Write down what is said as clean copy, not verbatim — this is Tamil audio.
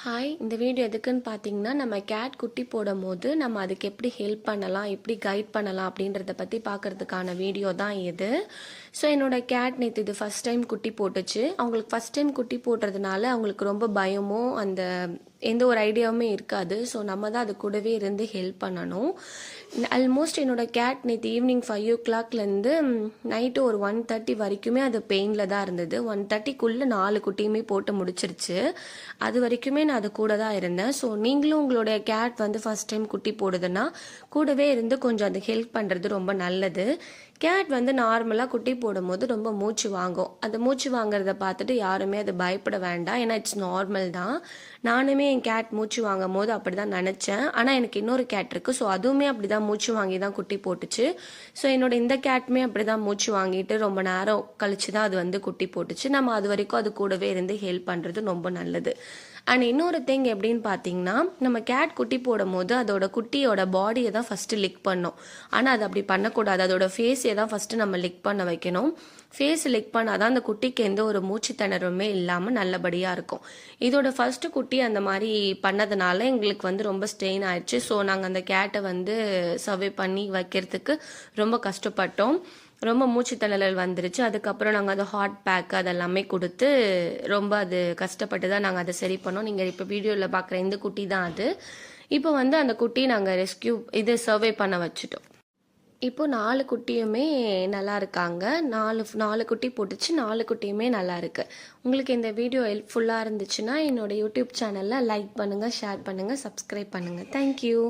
ஹாய், இந்த வீடியோ எதுக்குன்னு பார்த்தீங்கன்னா, நம்ம கேட் குட்டி போடும்போது நம்ம அதுக்கு எப்படி ஹெல்ப் பண்ணலாம், எப்படி கைட் பண்ணலாம் அப்படின்றத பற்றி பார்க்கறதுக்கான வீடியோ தான் இது. ஸோ என்னோட கேட் நேற்று இது ஃபஸ்ட் டைம் குட்டி போட்டுச்சு. அவங்களுக்கு ஃபஸ்ட் டைம் குட்டி போடுறதுனால அவங்களுக்கு ரொம்ப பயமும் அந்த எந்த ஒரு ஐடியாவுமே இருக்காது. ஸோ நம்ம தான் அது கூடவே இருந்து ஹெல்ப் பண்ணணும். ஆல்மோஸ்ட் என்னோட கேட் நேற்று ஈவினிங் 5 o'clockலேருந்து நைட்டு ஒரு 1:30 வரைக்குமே அது பெயினில் தான் இருந்தது. 1:30க்குள்ளே 4 குட்டியுமே போட்டு முடிச்சிருச்சு. அது வரைக்குமே நான் அது கூட தான் இருந்தேன். ஸோ நீங்களும் உங்களுடைய கேட் வந்து ஃபஸ்ட் டைம் குட்டி போடுதுன்னா கூடவே இருந்து கொஞ்சம் அது ஹெல்ப் பண்ணுறது ரொம்ப நல்லது. கேட் வந்து நார்மலாக குட்டி போடும்போது ரொம்ப மூச்சு வாங்கும். அந்த மூச்சு வாங்குறத பார்த்துட்டு யாருமே அது பயப்பட வேண்டாம். ஏன்னா இட்ஸ் நார்மல் தான். நானுமே என் கேட் மூச்சு வாங்கும் போது அப்படி தான் நினச்சேன். ஆனால் எனக்கு இன்னொரு கேட் இருக்குது. ஸோ அதுவுமே அப்படி தான் மூச்சு வாங்கி தான் குட்டி போட்டுச்சு. ஸோ என்னோட இந்த கேட்டுமே அப்படி தான் மூச்சு வாங்கிட்டு ரொம்ப நேரம் கழிச்சு தான் அது வந்து குட்டி போட்டுச்சு. நம்ம அது வரைக்கும் அது கூடவே இருந்து ஹெல்ப் பண்ணுறது ரொம்ப நல்லது. அண்ட் இன்னொரு திங் எப்படின்னு பார்த்தீங்கன்னா, நம்ம கேட் குட்டி போடும் போது அதோட குட்டியோட பாடியை தான் ஃபஸ்ட்டு லிக் பண்ணும். ஆனால் அது அப்படி பண்ணக்கூடாது. அதோட ஃபேஸை தான் ஃபஸ்ட்டு நம்ம லிக் பண்ண வைக்கணும். ஃபேஸ் லிக் பண்ணாதான் அந்த குட்டிக்கு எந்த ஒரு மூச்சு திணறுமே இல்லாமல் நல்லபடியாக இருக்கும். இதோட ஃபஸ்ட்டு குட்டி அந்த மாதிரி பண்ணதுனால எங்களுக்கு வந்து ரொம்ப ஸ்ட்ரெயின் ஆயிடுச்சு. ஸோ நாங்கள் அந்த கேட்டை வந்து சர்வே பண்ணி வைக்கிறதுக்கு ரொம்ப கஷ்டப்பட்டோம். ரொம்ப மூச்சு திணறல் வந்துருச்சு. அதுக்கப்புறம் நாங்கள் அது ஹாட் பேக் அதெல்லாமே கொடுத்து ரொம்ப அது கஷ்டப்பட்டு தான் நாங்கள் அதை சரி பண்ணோம். நீங்கள் இப்போ வீடியோவில் பார்க்குற இந்த குட்டி தான் அது. இப்போ வந்து அந்த குட்டி நாங்கள் சர்வே பண்ண வச்சுட்டோம். இப்போ 4 குட்டியுமே நல்லா இருக்காங்க. 4 குட்டி போட்டுச்சு. 4 குட்டியுமே நல்லா இருக்கு. உங்களுக்கு இந்த வீடியோ ஹெல்ப்ஃபுல்லாக இருந்துச்சுன்னா என்னோட யூடியூப் சேனலில் லைக் பண்ணுங்கள், ஷேர் பண்ணுங்கள், சப்ஸ்கிரைப் பண்ணுங்கள். தேங்க்யூ.